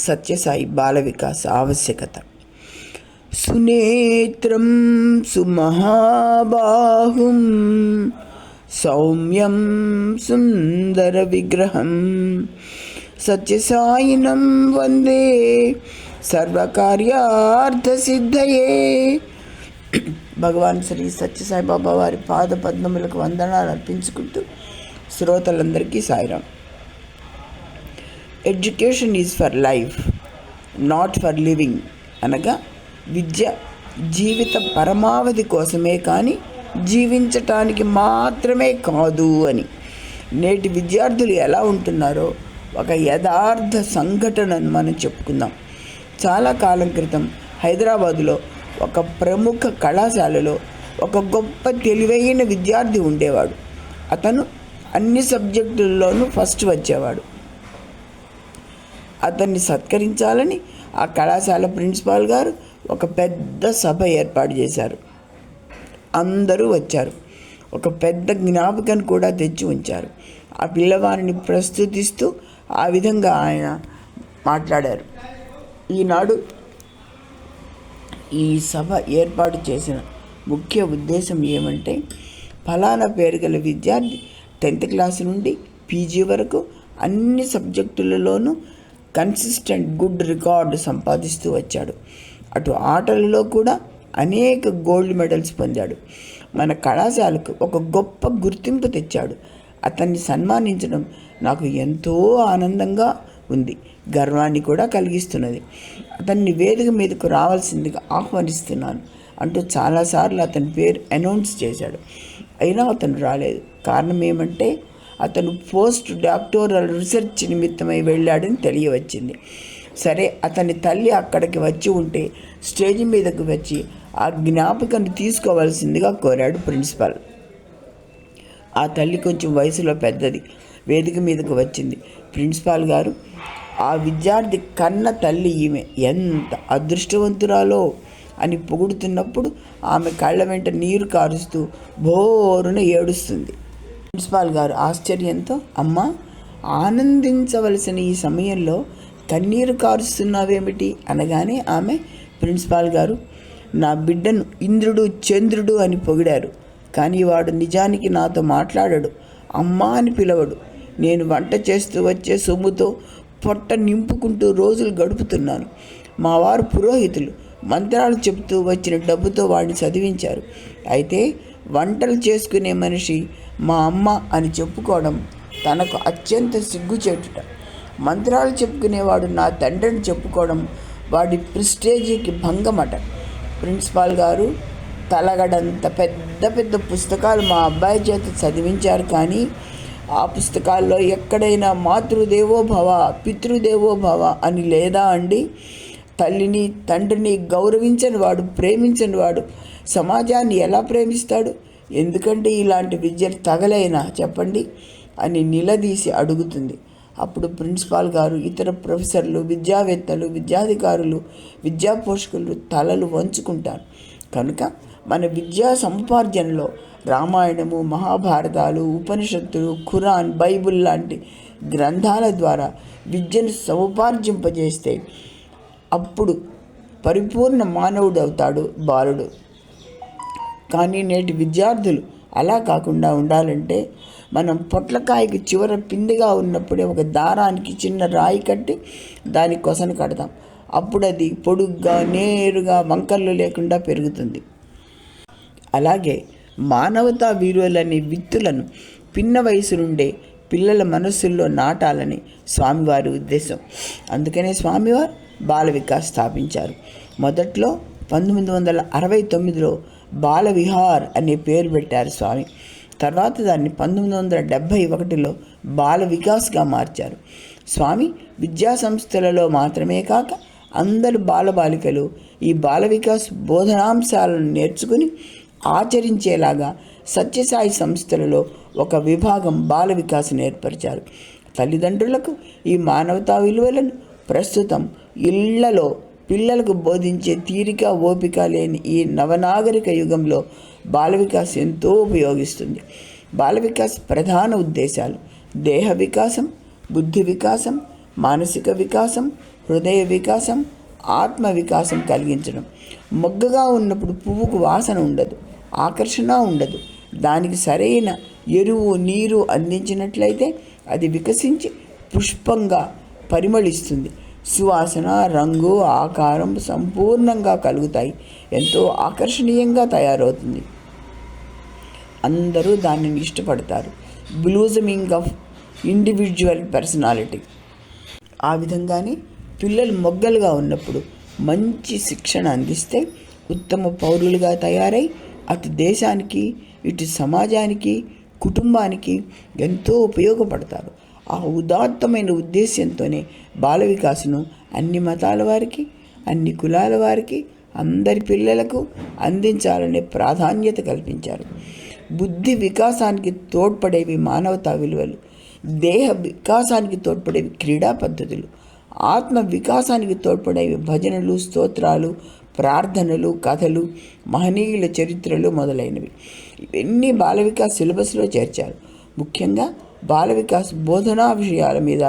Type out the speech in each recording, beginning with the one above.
సత్యసాయి బాల వికాస్ ఆవశ్యకత. సునేత్రం సుమహాబాహుం సౌమ్యం సుందర విగ్రహం సత్యసాయినం వందే సర్వకార్యార్థసిద్ధయే. భగవాన్ శ్రీ సత్యసాయి బాబా వారి పాద పద్మములకు వందనాలు అర్పించుకుంటూ శ్రోతలందరికీ Sairam. Education is for life, not for living. అనగా విద్య జీవిత పరమావధి కోసమే కానీ జీవించటానికి మాత్రమే కాదు అని. నేటి విద్యార్థులు ఎలా ఉంటున్నారో ఒక యథార్థ సంఘటనను మనం చెప్పుకుందాం. చాలా కాలం క్రితం హైదరాబాదులో ఒక ప్రముఖ కళాశాలలో ఒక గొప్ప తెలివైన విద్యార్థి ఉండేవాడు. అతను అన్ని సబ్జెక్టుల్లోనూ ఫస్ట్ వచ్చేవాడు. అతన్ని సత్కరించాలని ఆ కళాశాల ప్రిన్సిపాల్ గారు ఒక పెద్ద సభ ఏర్పాటు చేశారు. అందరూ వచ్చారు. ఒక పెద్ద జ్ఞాపికను కూడా తెచ్చి ఉంచారు. ఆ పిల్లవాడిని ప్రస్తుతిస్తూ ఆ విధంగా ఆయన మాట్లాడారు. ఈనాడు ఈ సభ ఏర్పాటు చేసిన ముఖ్య ఉద్దేశం ఏమంటే, ఫలానా పేరు గల విద్యార్థి 10th క్లాస్ నుండి పీజీ వరకు అన్ని సబ్జెక్టులలోనూ కన్సిస్టెంట్ గుడ్ రికార్డు సంపాదిస్తూ వచ్చాడు. అటు ఆటలలో కూడా అనేక గోల్డ్ మెడల్స్ పొందాడు. మన కళాశాలకు ఒక గొప్ప గుర్తింపు తెచ్చాడు. అతన్ని సన్మానించడం నాకు ఎంతో ఆనందంగా ఉంది, గర్వాన్ని కూడా కలిగిస్తున్నది. అతన్ని వేదిక మీదకు రావాల్సిందిగా ఆహ్వానిస్తున్నాను అంటూ చాలాసార్లు అతని పేరు అనౌన్స్ చేశాడు. అయినా అతను రాలేదు. కారణం ఏమంటే, అతను పోస్ట్ డాక్టోరల్ రీసెర్చ్ నిమిత్తమై వెళ్ళాడని తెలియవచ్చింది. సరే, అతని తల్లి అక్కడికి వచ్చి ఉంటే స్టేజ్ మీదకు వచ్చి ఆ జ్ఞాపికను తీసుకోవాల్సిందిగా కోరాడు ప్రిన్సిపాల్. ఆ తల్లి కొంచెం వయసులో పెద్దది. వేదిక మీదకు వచ్చింది. ప్రిన్సిపాల్ గారు, ఆ విద్యార్థి కన్న తల్లి ఈమె ఎంత అదృష్టవంతురాలో అని పొగుడుతున్నప్పుడు ఆమె కళ్ళ వెంట నీరు కారుస్తూ బోరున ఏడుస్తుంది. ప్రిన్సిపాల్ గారు ఆశ్చర్యంతో, అమ్మా, ఆనందించవలసిన ఈ సమయంలో కన్నీరు కారుస్తున్నావేమిటి అనగానే ఆమె, ప్రిన్సిపాల్ గారు, నా బిడ్డను ఇంద్రుడు చంద్రుడు అని పొగిడారు, కానీ వాడు నిజానికి నాతో మాట్లాడడు, అమ్మా అని పిలవడు. నేను వంట చేస్తూ వచ్చే సొమ్ముతో పొట్ట నింపుకుంటూ రోజులు గడుపుతున్నాను. మా వారు పురోహితులు, మంత్రాలు చెబుతూ వచ్చిన డబ్బుతో వాడిని చదివించారు. అయితే వంటలు చేసుకునే మనిషి మా అమ్మ అని చెప్పుకోవడం తనకు అత్యంత సిగ్గుచేటుట. మంత్రాలు చెప్పుకునేవాడు నా తండ్రిని చెప్పుకోవడం వాడి ప్రిస్టేజీకి భంగమట. ప్రిన్సిపాల్ గారు తలగడంత పెద్ద పెద్ద పుస్తకాలు మా అబ్బాయి చేత చదివించారు, కానీ ఆ పుస్తకాల్లో ఎక్కడైనా మాతృదేవోభవ పితృదేవోభవ అని లేదా అండి? తల్లిని తండ్రిని గౌరవించని వాడు, ప్రేమించని వాడు సమాజాన్ని ఎలా ప్రేమిస్తాడు? ఎందుకంటే ఇలాంటి విద్యలు తగలైనా చెప్పండి అని నిలదీసి అడుగుతుంది. అప్పుడు ప్రిన్సిపాల్ గారు, ఇతర ప్రొఫెసర్లు, విద్యావేత్తలు, విద్యాధికారులు, విద్యా పోషకులు తలలు వంచుకుంటారు. కనుక మన విద్యా సముపార్జనలో రామాయణము, మహాభారతాలు, ఉపనిషత్తులు, ఖురాన్, బైబిల్ లాంటి గ్రంథాల ద్వారా విద్యను సముపార్జింపజేస్తే అప్పుడు పరిపూర్ణ మానవుడు అవుతాడు బాలుడు. కానీ నేటి విద్యార్థులు అలా కాకుండా ఉండాలంటే మనం పొట్లకాయకి చివర పిండిగా ఉన్నప్పుడే ఒక దారానికి చిన్న రాయి కట్టి దాని కొసను కడతాం. అప్పుడు అది పొడుగ్గా నేరుగా వంకర్లు లేకుండా పెరుగుతుంది. అలాగే మానవతా విలువలనే విత్తులను పిన్న వయసు నుండే పిల్లల మనస్సుల్లో నాటాలని స్వామివారి ఉద్దేశం. అందుకనే స్వామివారు బాల వికాస్ స్థాపించారు. మొదట్లో 1969లో బాల విహార్ అనే పేరు పెట్టారు స్వామి. తర్వాత దాన్ని 1971లో బాల వికాస్గా మార్చారు. స్వామి విద్యా సంస్థలలో మాత్రమే కాక అందరు బాలబాలికలు ఈ బాల వికాస్ బోధనాంశాలను నేర్చుకుని ఆచరించేలాగా సత్యసాయి సంస్థలలో ఒక విభాగం బాల వికాసం ఏర్పరిచారు. తల్లిదండ్రులకు ఈ మానవతా విలువలను ప్రస్తుతం ఇళ్లలో పిల్లలకు బోధించే తీరిక ఓపిక లేని ఈ నవనాగరిక యుగంలో బాల వికాస్ ఎంతో ఉపయోగిస్తుంది. బాల వికాస్ ప్రధాన ఉద్దేశాలు: దేహ వికాసం, బుద్ధి వికాసం, మానసిక వికాసం, హృదయ వికాసం, ఆత్మ వికాసం కలిగించడం. మొగ్గగా ఉన్నప్పుడు పువ్వుకు వాసన ఉండదు, ఆకర్షణ ఉండదు. దానికి సరైన ఎరువు, నీరు అందించినట్లయితే అది వికసించి పుష్పంగా పరిమళిస్తుంది. సువాసన, రంగు, ఆకారం సంపూర్ణంగా కలుగుతాయి. ఎంతో ఆకర్షణీయంగా తయారవుతుంది. అందరూ దానిని ఇష్టపడతారు. బ్లూజమింగ్ ఆఫ్ ఇండివిజువల్ పర్సనాలిటీ. ఆ విధంగానే పిల్లలు మొగ్గలుగా ఉన్నప్పుడు మంచి శిక్షణ అందిస్తే ఉత్తమ పౌరులుగా తయారై అటు దేశానికి, ఇటు సమాజానికి, కుటుంబానికి ఎంతో ఉపయోగపడతారు. ఆ ఉదాత్తమైన ఉద్దేశ్యంతోనే బాల వికాసను అన్ని మతాల వారికి, అన్ని కులాల వారికి, అందరి పిల్లలకు అందించాలనే ప్రాధాన్యత కల్పించారు. బుద్ధి వికాసానికి తోడ్పడేవి మానవతా విలువలు, దేహ వికాసానికి తోడ్పడేవి క్రీడా పద్ధతులు, ఆత్మ వికాసానికి తోడ్పడేవి భజనలు, స్తోత్రాలు, ప్రార్థనలు, కథలు, మహనీయుల చరిత్రలు మొదలైనవి. ఇవన్నీ బాల వికాస్ సిలబస్లో చేర్చారు. ముఖ్యంగా బాల వికాస్ బోధనా విషయాల మీద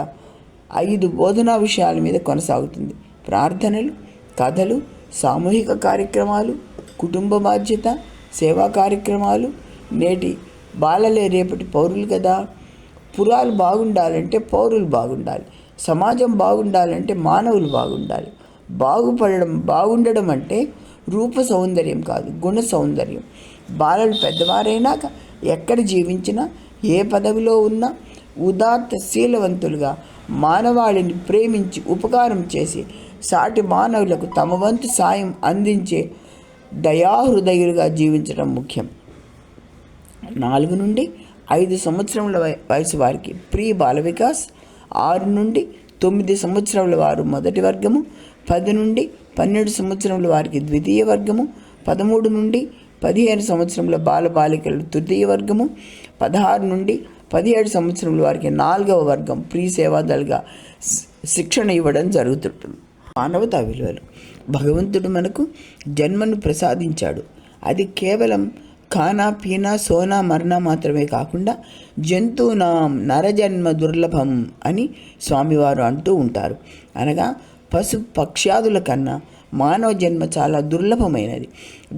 5 బోధనా విషయాల మీద కొనసాగుతుంది. ప్రార్థనలు, కథలు, సామూహిక కార్యక్రమాలు, కుటుంబ బాధ్యత, సేవా కార్యక్రమాలు. నేటి బాలలే రేపటి పౌరులు కదా. పురాలు బాగుండాలంటే పౌరులు బాగుండాలి, సమాజం బాగుండాలంటే మానవులు బాగుండాలి. బాగుండడం అంటే రూప సౌందర్యం కాదు, గుణ సౌందర్యం. బాలలు పెద్దవారైనాక ఎక్కడ జీవించినా, ఏ పదవిలో ఉన్నా ఉదాత్త శీలవంతులుగా మానవాళిని ప్రేమించి ఉపకారం చేసి సాటి మానవులకు తమ వంతు సాయం అందించే దయాహృదయులుగా జీవించడం ముఖ్యం. 4 నుండి 5 సంవత్సరముల వయసు వారికి ప్రీ బాల వికాస్, 6 నుండి 9 సంవత్సరాల వారు మొదటి వర్గము, 10 నుండి 12 సంవత్సరముల వారికి ద్వితీయ వర్గము, 13 నుండి 15 సంవత్సరముల బాలబాలికలు తృతీయ వర్గము, 16 నుండి 17 సంవత్సరముల వారికి 4వ వర్గం ప్రీ సేవాదళగా శిక్షణ ఇవ్వడం జరుగుతుంటుంది. మానవతా విలువలు. భగవంతుడు మనకు జన్మను ప్రసాదించాడు. అది కేవలం ఖానా, పీనా, సోనా, మరణ మాత్రమే కాకుండా జంతువునాం నరజన్మ దుర్లభం అని స్వామివారు అంటూ ఉంటారు. అనగా పశు పక్ష్యాదుల కన్నా మానవ జన్మ చాలా దుర్లభమైనది.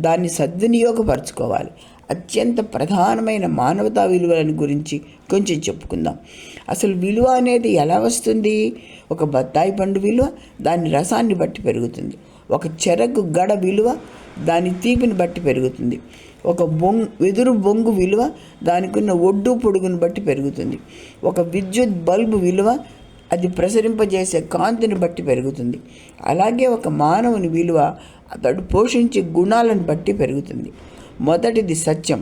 దాన్ని సద్వినియోగపరచుకోవాలి. అత్యంత ప్రధానమైన మానవతా విలువలను గురించి కొంచెం చెప్పుకుందాం. అసలు విలువ అనేది ఎలా వస్తుంది? ఒక బత్తాయి పండు విలువ దాని రసాన్ని బట్టి పెరుగుతుంది. ఒక చెరకు గడ విలువ దాని తీపిని బట్టి పెరుగుతుంది. ఒక వెదురు బొంగు విలువ దానికున్న ఒడ్డు పొడుగును బట్టి పెరుగుతుంది. ఒక విద్యుత్ బల్బు విలువ అది ప్రసరింపజేసే కాంతిని బట్టి పెరుగుతుంది. అలాగే ఒక మానవుని విలువ అతడు పోషించే గుణాలను బట్టి పెరుగుతుంది. మొదటిది సత్యం,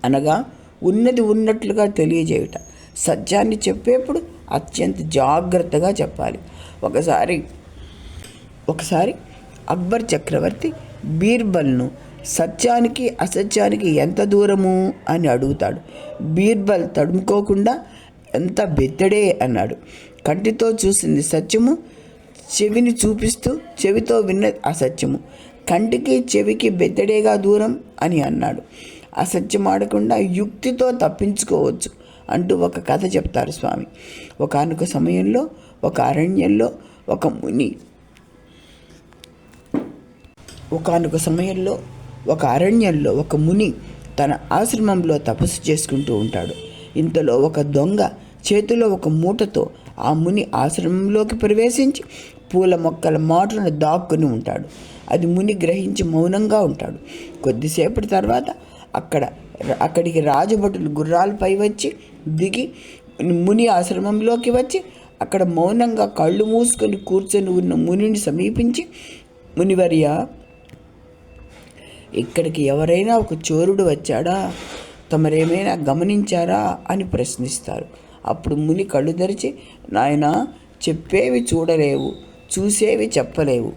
అనగా ఉన్నది ఉన్నట్లుగా తెలియజేయుట. సత్యాన్ని చెప్పేప్పుడు అత్యంత జాగ్రత్తగా చెప్పాలి. ఒకసారి అక్బర్ చక్రవర్తి బీర్బల్ను సత్యానికి అసత్యానికి ఎంత దూరము అని అడుగుతాడు. బీర్బల్ తడుముకోకుండా ఎంత బెత్తడే అన్నాడు. కంటితో చూసింది సత్యము, చెవిని చూపిస్తూ చెవితో విన్నది అసత్యము. కంటికి చెవికి బెత్తడేగా దూరం అని అన్నాడు. అసత్యం ఆడకుండా యుక్తితో తప్పించుకోవచ్చు అంటూ ఒక కథ చెప్తారు స్వామి. ఒకానొక సమయంలో ఒక అరణ్యంలో ఒక ముని తన ఆశ్రమంలో తపస్సు చేసుకుంటూ ఉంటాడు. ఇంతలో ఒక దొంగ చేతిలో ఒక మూటతో ఆ ముని ఆశ్రమంలోకి ప్రవేశించి పూల మొక్కల మాటున దాక్కుని ఉంటాడు. అది ముని గ్రహించి మౌనంగా ఉంటాడు. కొద్దిసేపటి తర్వాత అక్కడికి రాజభటులు గుర్రాలపై వచ్చి దిగి ముని ఆశ్రమంలోకి వచ్చి అక్కడ మౌనంగా కళ్ళు మూసుకొని కూర్చొని ఉన్న మునిని సమీపించి, మునివర్య, ఇక్కడికి ఎవరైనా ఒక చోరుడు వచ్చాడా? తమరేమైనా గమనించారా అని ప్రశ్నిస్తారు. అప్పుడు ముని కళ్ళు తెరిచి, నాయనా, చెప్పేవి చూడలేవు, చూసేవి చెప్పలేవు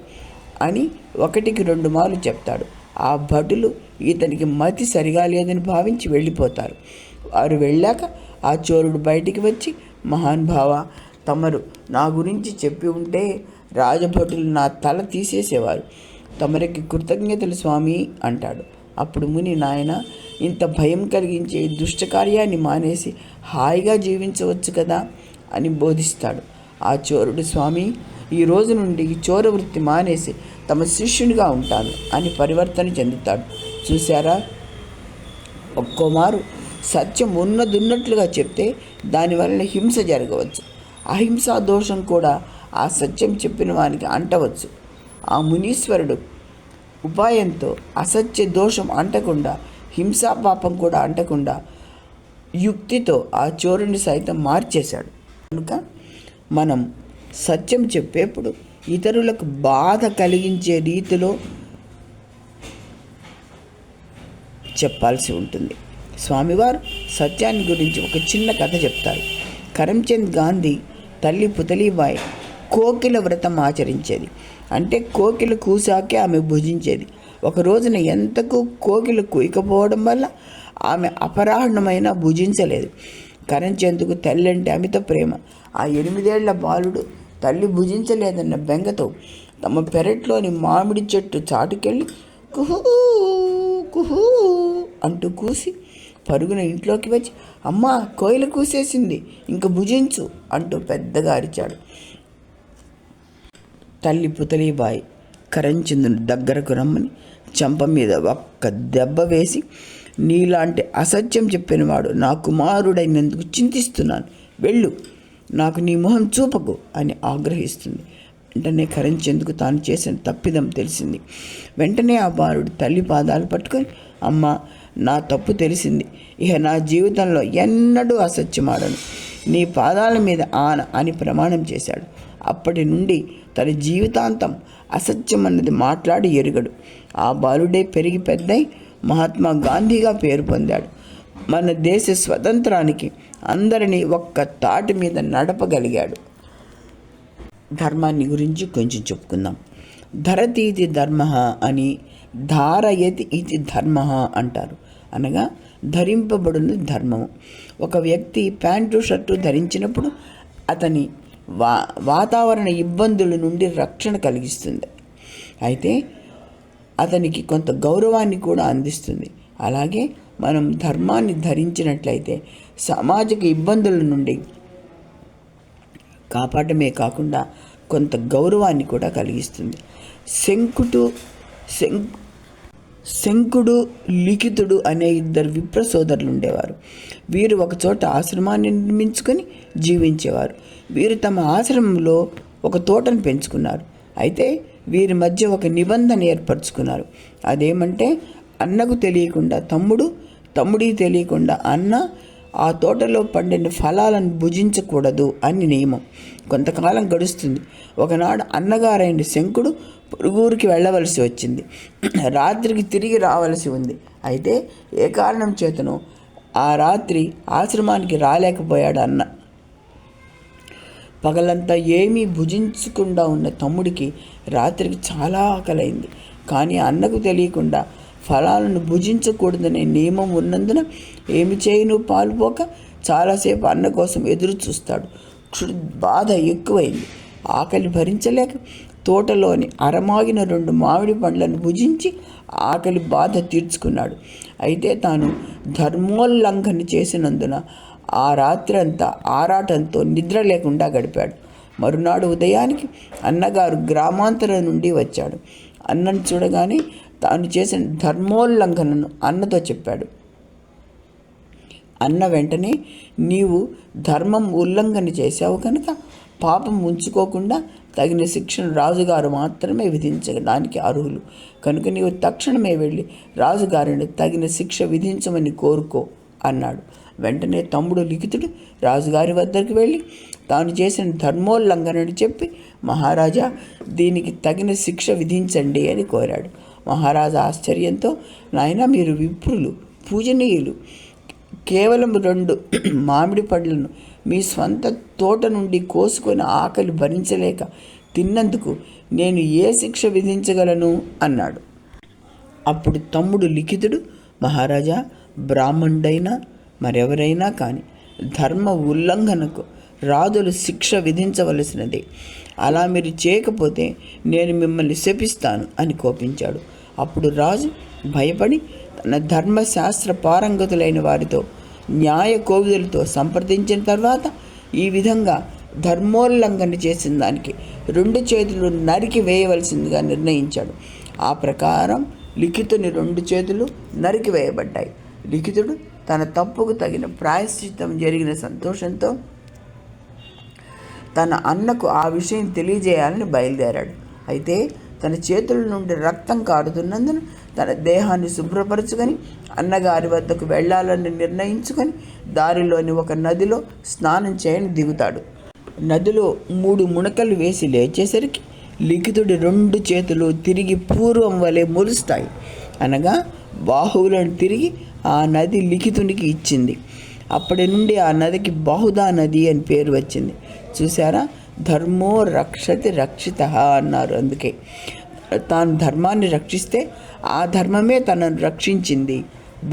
అని 1కి 2 మార్లు చెప్తాడు. ఆ భటులు ఇతనికి మతి సరిగా లేదని భావించి వెళ్ళిపోతారు. వారు వెళ్ళాక ఆ చోరుడు బయటికి వచ్చి, మహానుభావ, తమరు నా గురించి చెప్పి ఉంటే రాజభటులు నా తల తీసేసేవారు. తమరికి కృతజ్ఞతలు స్వామి అంటాడు. అప్పుడు ముని, నాయన, ఇంత భయం కలిగించే దుష్టకార్యాన్ని మానేసి హాయిగా జీవించవచ్చు కదా అని బోధిస్తాడు. ఆ చోరుడు, స్వామి, ఈ రోజు నుండి చోర వృత్తి మానేసి తమ శిష్యునిగా ఉంటాను అని పరివర్తన చెందుతాడు. చూశారా, ఒక్కోమారు సత్యం ఉన్నదున్నట్లుగా చెప్తే దానివల్ల హింస జరగవచ్చు. అహింసా దోషం కూడా ఆ సత్యం చెప్పిన వానికి అంటవచ్చు. ఆ మునీశ్వరుడు ఉపాయంతో అసత్య దోషం అంటకుండా, హింసా పాపం కూడా అంటకుండా యుక్తితో ఆ చోరుని సైతం మార్చేశాడు. కనుక మనం సత్యం చెప్పేప్పుడు ఇతరులకు బాధ కలిగించే రీతిలో చెప్పాల్సి ఉంటుంది. స్వామివారు సత్యాన్ని గురించి ఒక చిన్న కథ చెప్తారు. కరమ్చంద్ గాంధీ తల్లి పుతలీబాయి కోకిల వ్రతం ఆచరించేది. అంటే కోకిల కూసాకే ఆమె భుజించేది. ఒక రోజున ఎంతకు కోకిల కూయకపోవడం వల్ల ఆమె అపరాహ్నమైన భుజించలేదు. కరమ్చంద్కు తల్లి అంటే అమిత ప్రేమ. ఆ 8 ఏళ్ల బాలుడు తల్లి భుజించలేదన్న బెంగతో తమ పెరట్లోని మామిడి చెట్టు చాటుకెళ్ళి కుహూ కుహూ అంటూ కూసి పరుగున ఇంట్లోకి వచ్చి, అమ్మా, కోయిల కూసేసింది, ఇంక భుజించు అంటూ పెద్దగా అరిచాడు. తల్లి పుతలీబాయి కరమ్చంద్ను దగ్గరకు రమ్మని చెంప మీద ఒక్క దెబ్బ వేసి, నీలాంటి అసత్యం చెప్పినవాడు నా కుమారుడైనందుకు చింతిస్తున్నాను, వెళ్ళు, నాకు నీ మొహం చూపకు అని ఆగ్రహిస్తుంది. వెంటనే కరమ్చంద్కు తాను చేసిన తప్పిదం తెలిసింది. వెంటనే ఆ బాలుడు తల్లి పాదాలు పట్టుకొని, అమ్మ, నా తప్పు తెలిసింది, ఇక నా జీవితంలో ఎన్నడూ అసత్యమాడను, నీ పాదాల మీద ఆన అని ప్రమాణం చేశాడు. అప్పటి నుండి తన జీవితాంతం అసత్యం అన్నది మాట్లాడి ఎరుగడు. ఆ బాలుడే పెరిగి పెద్దయి మహాత్మా గాంధీగా పేరు పొందాడు. మన దేశ స్వతంత్రానికి అందరినీ ఒక్క తాటి మీద నడపగలిగాడు. ధర్మాన్ని గురించి కొంచెం చెప్పుకుందాం. ధరతీతి ధర్మ అని ధారయతి ఇది ధర్మ అంటారు. అనగా ధరింపబడును ధర్మము. ఒక వ్యక్తి ప్యాంటు షర్టు ధరించినప్పుడు అతని వాతావరణ ఇబ్బందుల నుండి రక్షణ కలిగిస్తుంది. అయితే అతనికి కొంత గౌరవాన్ని కూడా అందిస్తుంది. అలాగే మనం ధర్మాన్ని ధరించినట్లయితే సామాజిక ఇబ్బందుల నుండి కాపాడమే కాకుండా కొంత గౌరవాన్ని కూడా కలిగిస్తుంది. శంకుడు లిఖితుడు అనే 2 విప్ర సోదరులు ఉండేవారు. వీరు ఒకచోట ఆశ్రమాన్ని నిర్మించుకొని జీవించేవారు. వీరు తమ ఆశ్రమంలో ఒక తోటను పెంచుకున్నారు. అయితే వీరి మధ్య ఒక నిబంధన ఏర్పరచుకున్నారు. అదేమంటే, అన్నకు తెలియకుండా తమ్ముడికి తెలియకుండా అన్న ఆ తోటలో పండిన ఫలాలను భుజించకూడదు అని నియమం. కొంతకాలం గడుస్తుంది. ఒకనాడు అన్నగారైన శంకుడు పొరుగురికి వెళ్ళవలసి వచ్చింది. రాత్రికి తిరిగి రావలసి ఉంది. అయితే ఏ కారణం చేతనో ఆ రాత్రి ఆశ్రమానికి రాలేకపోయాడు అన్న. పగలంతా ఏమీ భుజించకుండా ఉన్న తమ్ముడికి రాత్రికి చాలా ఆకలైంది. కానీ అన్నకు తెలియకుండా ఫలాలను భుజించకూడదనే నియమం ఉన్నందున ఏమి చేయను పాలుపోక చాలాసేపు అన్న కోసం ఎదురు చూస్తాడు. బాధ ఎక్కువైంది. ఆకలి భరించలేక తోటలోని అరమాగిన 2 మామిడి పండ్లను భుజించి ఆకలి బాధ తీర్చుకున్నాడు. అయితే తాను ధర్మోల్లంఘన చేసినందున ఆ రాత్రంతా ఆరాటంతో నిద్ర లేకుండా గడిపాడు. మరునాడు ఉదయానికి అన్నగారు గ్రామాంతరం నుండి వచ్చాడు. అన్నను చూడగానే తాను చేసిన ధర్మోల్లంఘనను అన్నతో చెప్పాడు. అన్న వెంటనే, నీవు ధర్మం ఉల్లంఘన చేశావు కనుక పాపం ఉంచుకోకుండా తగిన శిక్షను రాజుగారు మాత్రమే విధించడానికి అర్హులు. కనుక నీవు తక్షణమే వెళ్ళి రాజుగారిని తగిన శిక్ష విధించమని కోరుకో అన్నాడు. వెంటనే తమ్ముడు లిఖితుడు రాజుగారి వద్దకు వెళ్ళి తాను చేసిన ధర్మోల్లంఘనని చెప్పి, మహారాజా, దీనికి తగిన శిక్ష విధించండి అని కోరాడు. మహారాజా ఆశ్చర్యంతో, నాయన, మీరు విప్రులు, పూజనీయులు, కేవలం 2 మామిడి పళ్ళను మీ స్వంత తోట నుండి కోసుకొని ఆకలి భరించలేక తిన్నందుకు నేను ఏ శిక్ష విధించగలను అన్నాడు. అప్పుడు తమ్ముడు లిఖితుడు, మహారాజా, బ్రాహ్మణుడైనా మరెవరైనా కానీ ధర్మ ఉల్లంఘనకు రాజులు శిక్ష విధించవలసినదే. అలా మీరు చేయకపోతే నేను మిమ్మల్ని శపిస్తాను అని కోపించాడు. అప్పుడు రాజు భయపడి తన ధర్మశాస్త్ర పారంగతులైన వారితో న్యాయ కోవిదులతో సంప్రదించిన తర్వాత ఈ విధంగా ధర్మోల్లంఘన చేసిన దానికి 2 చేతులు నరికి వేయవలసిందిగా నిర్ణయించాడు. ఆ ప్రకారం లిఖితుని 2 చేతులు నరికి వేయబడ్డాయి. లిఖితుడు తన తప్పుకు తగిన ప్రాయశ్చిత్తం జరిగిన సంతోషంతో తన అన్నకు ఆ విషయం తెలియజేయాలని బయలుదేరాడు. అయితే తన చేతుల నుండి రక్తం కారుతున్నందున తన దేహాన్ని శుభ్రపరచుకొని అన్నగారి వద్దకు వెళ్ళాలని నిర్ణయించుకొని దారిలోని ఒక నదిలో స్నానం చేయని దిగుతాడు. నదిలో 3 మునకలు వేసి లేచేసరికి లిఖితుడి 2 చేతులు తిరిగి పూర్వం వలె మొలుస్తాయి. అనగా బాహువులను తిరిగి ఆ నది లిఖితునికి ఇచ్చింది. అప్పటి నుండి ఆ నదికి బాహుదా నది అని పేరు వచ్చింది. చూసారా, ధర్మో రక్షతి రక్షిత అన్నారు. అందుకే తాను ధర్మాన్ని రక్షిస్తే ఆ ధర్మమే తనను రక్షించింది.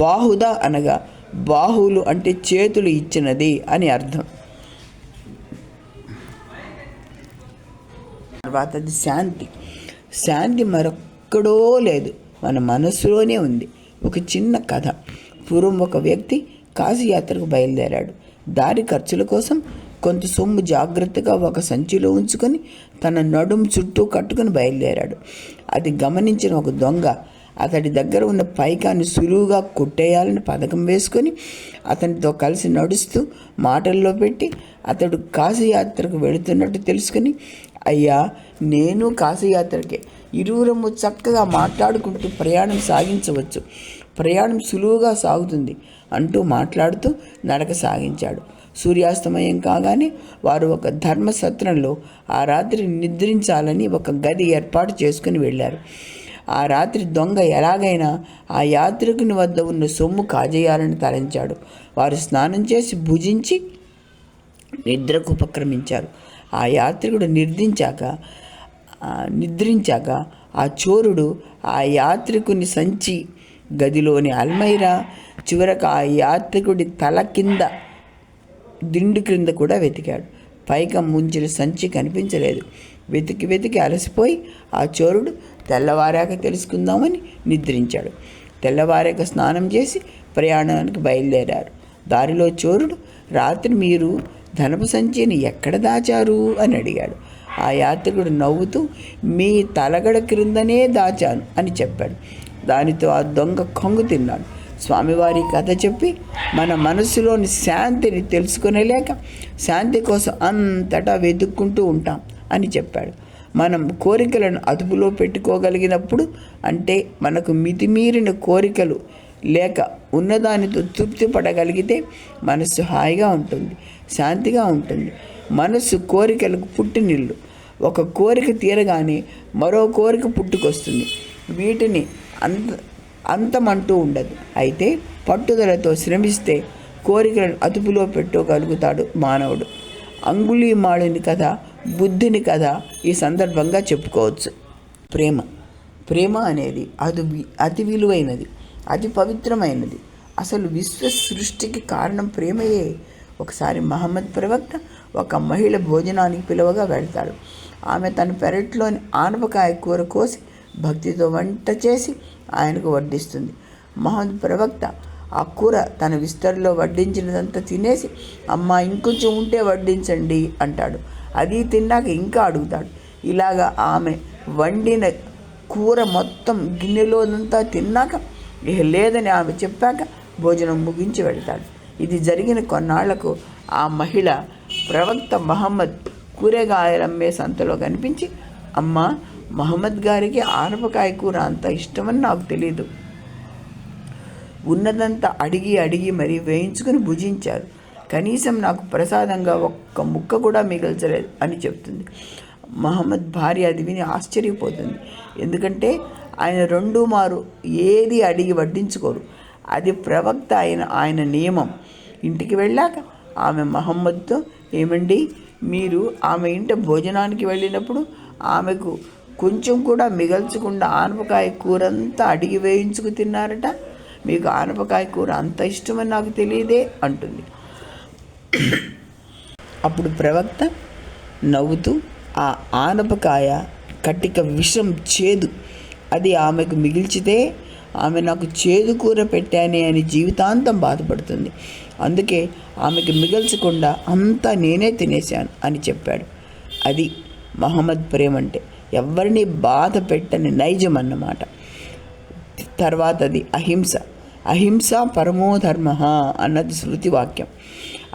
బాహుద అనగా బాహువులు అంటే చేతులు ఇచ్చినది అని అర్థం. తర్వాతది శాంతి. శాంతి మరొక్కడో లేదు, మన మనసులోనే ఉంది. ఒక చిన్న కథ. పూర్వం ఒక వ్యక్తి కాశీయాత్రకు బయలుదేరాడు. దారి ఖర్చుల కోసం కొంత సొమ్ము జాగ్రత్తగా ఒక సంచిలో ఉంచుకొని తన నడుం చుట్టూ కట్టుకుని బయలుదేరాడు. అది గమనించిన ఒక దొంగ అతడి దగ్గర ఉన్న పైకాన్ని సులువుగా కొట్టేయాలని పథకం వేసుకొని అతనితో కలిసి నడుస్తూ మాటల్లో పెట్టి అతడు కాశీయాత్రకు వెళుతున్నట్టు తెలుసుకుని, అయ్యా, నేను కాశీయాత్రకే, ఇరువురము చక్కగా మాట్లాడుకుంటూ ప్రయాణం సాగించవచ్చు, ప్రయాణం సులువుగా సాగుతుంది అంటూ మాట్లాడుతూ నడక సాగించాడు. సూర్యాస్తమయం కాగానే వారు ఒక ధర్మసత్రంలో ఆ రాత్రి నిద్రించాలని ఒక గది ఏర్పాటు చేసుకుని వెళ్ళారు. ఆ రాత్రి దొంగ ఎలాగైనా ఆ యాత్రికుని వద్ద ఉన్న సొమ్ము కాజేయాలని తలంచాడు. వారు స్నానం చేసి భుజించి నిద్రకు ఉపక్రమించారు. ఆ యాత్రికుడు నిద్రించాక ఆ చోరుడు ఆ యాత్రికుని సంచి గదిలోని అల్మైరా చివరకు ఆ యాత్రికుడి తల కింద దిండు క్రింద కూడా వెతికాడు. పైగా ముంచిన సంచి కనిపించలేదు. వెతికి అలసిపోయి ఆ చోరుడు తెల్లవారాక తెలుసుకుందామని నిద్రించాడు. తెల్లవారాక స్నానం చేసి ప్రయాణానికి బయలుదేరారు. దారిలో చోరుడు, రాత్రి మీరు ధనపు సంచిని ఎక్కడ దాచారు అని అడిగాడు. ఆ యాత్రికుడు నవ్వుతూ, మీ తలగడ క్రిందనే దాచాను అని చెప్పాడు. దానితో ఆ దొంగ కొంగు తిన్నాడు. స్వామివారి కథ చెప్పి మన మనసులోని శాంతిని తెలుసుకునేలేక శాంతి కోసం అంతటా వెతుక్కుంటూ ఉంటాం అని చెప్పాడు. మనం కోరికలను అదుపులో పెట్టుకోగలిగినప్పుడు, అంటే మనకు మితిమీరిన కోరికలు లేక ఉన్నదానితో తృప్తి పడగలిగితే మనస్సు హాయిగా ఉంటుంది, శాంతిగా ఉంటుంది. మనస్సు కోరికలకు పుట్టినిల్లు. ఒక కోరిక తీరగానే మరో కోరిక పుట్టుకొస్తుంది. వీటిని అంతమంటూ ఉండదు. అయితే పట్టుదలతో శ్రమిస్తే కోరికలను అదుపులో పెట్టుకోగలుగుతాడు మానవుడు. అంగుళీమాళుని కథ, బుద్ధుని కథ ఈ సందర్భంగా చెప్పుకోవచ్చు. ప్రేమ అనేది అతి విలువైనది, అతి పవిత్రమైనది. అసలు విశ్వ సృష్టికి కారణం ప్రేమయే. ఒకసారి మహమ్మద్ ప్రవక్త ఒక మహిళ భోజనానికి పిలువగా వెళ్తాడు. ఆమె తన పెరట్లోని ఆనపకాయ కూర కోసి భక్తితో వంట చేసి ఆయనకు వడ్డిస్తుంది. మహమ్మద్ ప్రవక్త ఆ కూర తన విస్తరిలో వడ్డించినదంతా తినేసి, అమ్మా ఇంకొంచెం ఉంటే వడ్డించండి అంటాడు. అది తిన్నాక ఇంకా అడుగుతాడు. ఇలాగా ఆమె వండిన కూర మొత్తం గిన్నెలోనంతా తిన్నాక ఇక లేదని ఆమె చెప్పాక భోజనం ముగించి వెళ్తాడు. ఇది జరిగిన కొన్నాళ్లకు ఆ మహిళ ప్రవక్త మహమ్మద్ కూరగాయలమ్మే సంతలో కనిపించి, అమ్మా, మహమ్మద్ గారికి ఆనపకాయ కూర అంత ఇష్టమని నాకు తెలీదు, ఉన్నదంతా అడిగి మరీ వేయించుకుని భుజించారు, కనీసం నాకు ప్రసాదంగా ఒక్క ముక్క కూడా మిగల్చలేదు అని చెప్తుంది. మహమ్మద్ భార్య అది విని ఆశ్చర్యపోతుంది. ఎందుకంటే ఆయన 2 మారు ఏది అడిగి వడ్డించుకోరు. అది ప్రవక్త ఆయన నియమం. ఇంటికి వెళ్ళాక ఆమె మహమ్మద్తో, ఏమండి, మీరు ఆమె ఇంట భోజనానికి వెళ్ళినప్పుడు ఆమెకు కొంచెం కూడా మిగల్చకుండా ఆనపకాయ కూరంతా అడిగి వేయించుకు తిన్నారట, మీకు ఆనపకాయ కూర అంత ఇష్టమని నాకు తెలియదే అంటుంది. అప్పుడు ప్రవక్త నవ్వుతూ, ఆ ఆనపకాయ కట్టిక విషం చేదు, అది ఆమెకు మిగిల్చితే ఆమె నాకు చేదు కూర పెట్టానే అని జీవితాంతం బాధపడుతుంది. అందుకే ఆమెకి మిగల్చకుండా అంతా నేనే తినేశాను అని చెప్పాడు. అది మహమ్మద్ ప్రేమ అంటే, ఎవరిని బాధ పెట్టని నైజం అన్నమాట. తర్వాతది అహింస. అహింస పరమో ధర్మ అన్నది శృతి వాక్యం.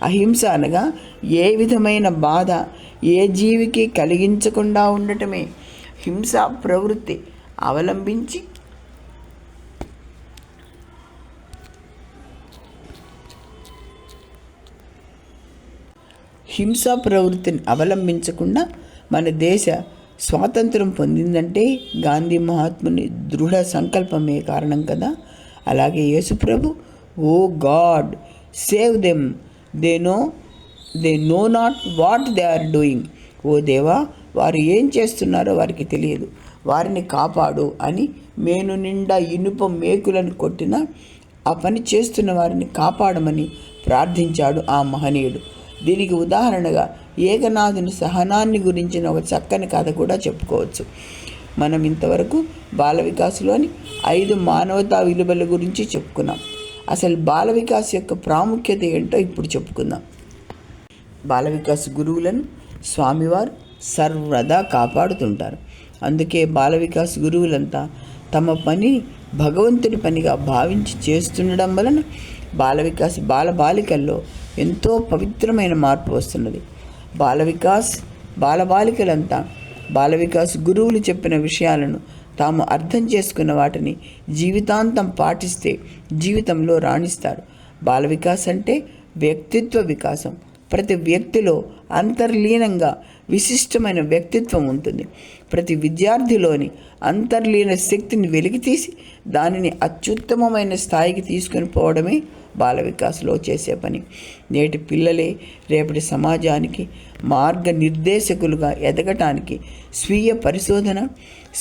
అహింస అనగా ఏ విధమైన బాధ ఏ జీవికి కలిగించకుండా ఉండటమే. హింసా ప్రవృత్తి అవలంబించి హింసా ప్రవృత్తిని అవలంబించకుండా మన దేశ స్వాతంత్రం పొందిందంటే గాంధీ మహాత్ముని దృఢ సంకల్పమే కారణం కదా. అలాగే యేసుప్రభు, O God save them, they know not what they are doing. ఓ దేవా, వారు ఏం చేస్తున్నారో వారికి తెలియదు, వారిని కాపాడు అని మేను నిండా ఇనుప మేకులను కొట్టిన ఆ పని చేస్తున్న వారిని కాపాడమని ప్రార్థించాడు ఆ మహనీయుడు. దీనికి ఉదాహరణగా ఏకనాథుని సహనాన్ని గురించిన ఒక చక్కని కథ కూడా చెప్పుకోవచ్చు. మనం ఇంతవరకు బాల వికాస్లోని 5 మానవతా విలువల గురించి చెప్పుకున్నాం. అసలు బాల వికాస్ యొక్క ప్రాముఖ్యత ఏంటో ఇప్పుడు చెప్పుకుందాం. బాల వికాస్ గురువులను స్వామివారు సర్వదా కాపాడుతుంటారు. అందుకే బాల వికాస్ గురువులంతా తమ పని భగవంతుడి పనిగా భావించి చేస్తుండడం వలన బాల వికాస్ బాలబాలికల్లో ఎంతో పవిత్రమైన మార్పు వస్తున్నది. బాలబాలికలంతా బాల వికాస్ గురువులు చెప్పిన విషయాలను తాము అర్థం చేసుకున్న వాటిని జీవితాంతం పాటిస్తే జీవితంలో రాణిస్తారు. బాల వికాస్ అంటే వ్యక్తిత్వ వికాసం. ప్రతి వ్యక్తిలో అంతర్లీనంగా విశిష్టమైన వ్యక్తిత్వం ఉంటుంది. ప్రతి విద్యార్థిలోని అంతర్లీన శక్తిని వెలికితీసి దానిని అత్యుత్తమమైన స్థాయికి తీసుకొని పోవడమే బాల వికాస్లో చేసే పని. నేటి పిల్లలే రేపటి సమాజానికి మార్గనిర్దేశకులుగా ఎదగటానికి స్వీయ పరిశోధన,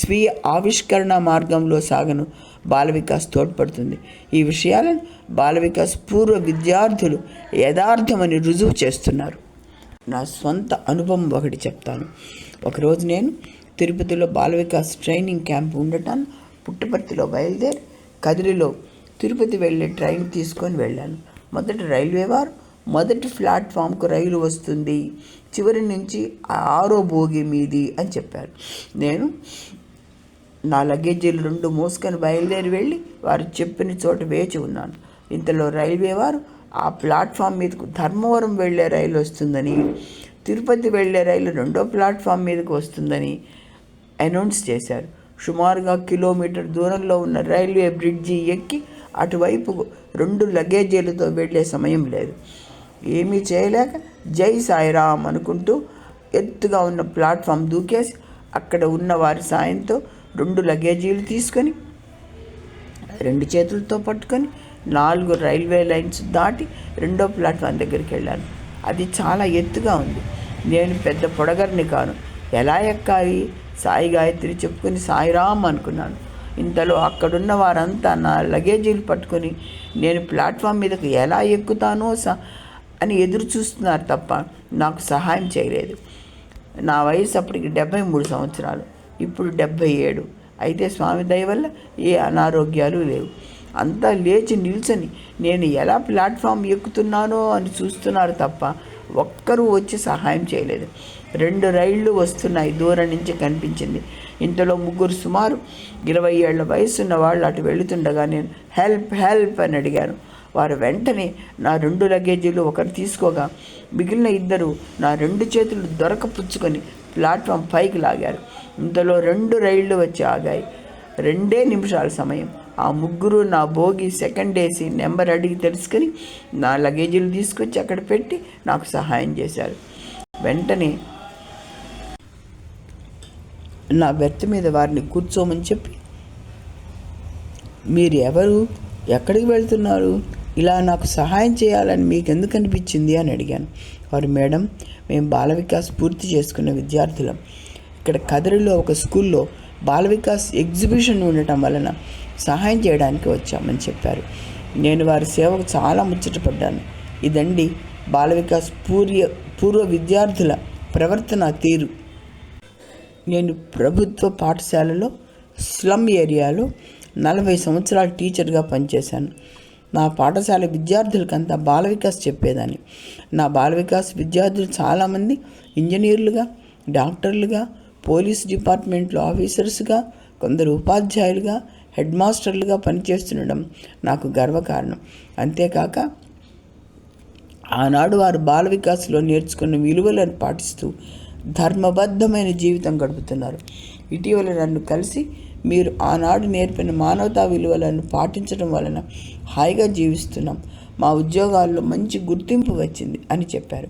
స్వీయ ఆవిష్కరణ మార్గంలో సాగను బాల వికాస్ తోడ్పడుతుంది. ఈ విషయాలను బాల వికాస్ పూర్వ విద్యార్థులు యథార్థమని రుజువు చేస్తున్నారు. నా సొంత అనుభవం ఒకటి చెప్తాను. ఒకరోజు నేను తిరుపతిలో బాల వికాస్ ట్రైనింగ్ క్యాంప్ ఉండటాన్ని పుట్టపర్తిలో బయలుదేరి కదిరిలో తిరుపతి వెళ్ళే ట్రైన్ తీసుకొని వెళ్ళాను. మొదట రైల్వే వారు మొదటి ప్లాట్ఫామ్కు రైలు వస్తుంది, చివరి నుంచి 6వ బోగి మీది అని చెప్పారు. నేను నా లగేజీలు 2 మోసుకొని బయలుదేరి వెళ్ళి వారు చెప్పిన చోట వేచి ఉన్నాను. ఇంతలో రైల్వే వారు ఆ ప్లాట్ఫామ్ మీదకు ధర్మవరం వెళ్ళే రైలు వస్తుందని, తిరుపతి వెళ్ళే రైలు 2వ ప్లాట్ఫామ్ మీదకు వస్తుందని అనౌన్స్ చేశారు. సుమారుగా కిలోమీటర్ దూరంలో ఉన్న రైల్వే బ్రిడ్జి ఎక్కి అటువైపు 2 లగేజీలతో వెళ్ళే సమయం లేదు. ఏమీ చేయలేక జై సాయిరామ్ అనుకుంటూ ఎత్తుగా ఉన్న ప్లాట్ఫామ్ దూకేసి అక్కడ ఉన్న వారి సాయంతో 2 లగేజీలు తీసుకొని 2 చేతులతో పట్టుకొని 4 రైల్వే లైన్స్ దాటి 2వ ప్లాట్ఫామ్ దగ్గరికి వెళ్ళాను. అది చాలా ఎత్తుగా ఉంది. నేను పెద్ద పొడగర్ని కాను, ఎలా ఎక్కాలి? సాయి గాయత్రి చెప్పుకొని సాయిరామ్ అనుకున్నాను. ఇంతలో అక్కడున్న వారంతా నా లగేజీలు పట్టుకొని నేను ప్లాట్ఫామ్ మీదకు ఎలా ఎక్కుతానో అని ఎదురు చూస్తున్నారు తప్ప నాకు సహాయం చేయలేదు. నా వయసు అప్పటికి 73 సంవత్సరాలు, ఇప్పుడు 77. అయితే స్వామి దయ వల్ల ఏ అనారోగ్యాలు లేవు. అంతా లేచి నిల్చొని నేను ఎలా ప్లాట్ఫామ్ ఎక్కుతున్నానో అని చూస్తున్నారు తప్ప ఒక్కరూ వచ్చి సహాయం చేయలేదు. 2 రైళ్ళు వస్తున్నాయి, దూరం నుంచి కనిపించింది. ఇంతలో 3 సుమారు 20 ఏళ్ల వయసున్న వాళ్ళు అటు వెళుతుండగా నేను హెల్ప్ హెల్ప్ అని అడిగాను. వారు వెంటనే నా 2 లగేజీలు ఒకరు తీసుకోగా మిగిలిన 2 నా 2 చేతులు దొరకపుచ్చుకొని ప్లాట్ఫామ్ పైకి లాగారు. ఇంతలో 2 రైళ్లు వచ్చి ఆగాయి. 2 నిమిషాల సమయం. ఆ 3 నా బోగి సెకండ్ ఏసీ నెంబర్ అడిగి తెలుసుకొని నా లగేజీలు తీసుకొచ్చి అక్కడ పెట్టి నాకు సహాయం చేశారు. వెంటనే నా బెర్త్ మీద వారిని కూర్చోమని చెప్పి, మీరు ఎవరు, ఎక్కడికి వెళ్తున్నారు, ఇలా నాకు సహాయం చేయాలని మీకు ఎందుకు అనిపించింది అని అడిగాను. వారు, మేడం, మేము బాల వికాస్ పూర్తి చేసుకున్న విద్యార్థులం. ఇక్కడ కదిరిలో ఒక స్కూల్లో బాల వికాస్ ఎగ్జిబిషన్ ఉండటం వలన సహాయం చేయడానికి వచ్చామని చెప్పారు. నేను వారి సేవకు చాలా ముచ్చటపడ్డాను. ఇదండి బాల వికాస్ పూర్వ విద్యార్థుల ప్రవర్తన తీరు. నేను ప్రభుత్వ పాఠశాలలో స్లమ్ ఏరియాలో 40 సంవత్సరాలు టీచర్గా పనిచేశాను. నా పాఠశాల విద్యార్థులకంతా బాల వికాస్ చెప్పేదాన్ని. నా బాల వికాస్ విద్యార్థులు చాలామంది ఇంజనీర్లుగా, డాక్టర్లుగా, పోలీస్ డిపార్ట్మెంట్లో ఆఫీసర్స్గా, కొందరు ఉపాధ్యాయులుగా, హెడ్ మాస్టర్లుగా పనిచేస్తుండడం నాకు గర్వకారణం. అంతేకాక ఆనాడు వారు బాల వికాస్లో నేర్చుకున్న విలువలను పాటిస్తూ ధర్మబద్ధమైన జీవితం గడుపుతున్నారు. ఇటీవల నన్ను కలిసి, మీరు ఆనాడు నేర్పిన మానవతా విలువలను పాటించడం వలన హాయిగా జీవిస్తున్నాం, మా ఉద్యోగాల్లో మంచి గుర్తింపు వచ్చింది అని చెప్పారు.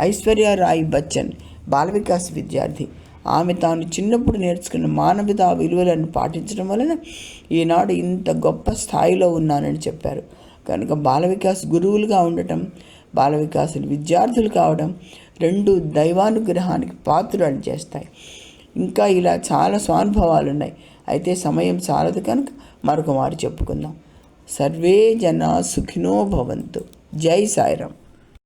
ఐశ్వర్య రాయ్ బచ్చన్ బాల వికాస్ విద్యార్థి. ఆమె తాను చిన్నప్పుడు నేర్చుకున్న మానవతా విలువలను పాటించడం వలన ఈనాడు ఇంత గొప్ప స్థాయిలో ఉన్నానని చెప్పారు. కనుక బాల వికాస్ గురువులుగా ఉండటం, బాల వికాసులు విద్యార్థులు కావడం రెండు దైవానుగ్రహానికి పాత్రలు చేస్తాయి. ఇంకా ఇలా చాలా స్వానుభవాలు ఉన్నాయి. అయితే సమయం చాలదు కనుక మరొక మారు చెప్పుకుందాం. సర్వే జనా సుఖినో భవంతు. జై సాయిరామ్.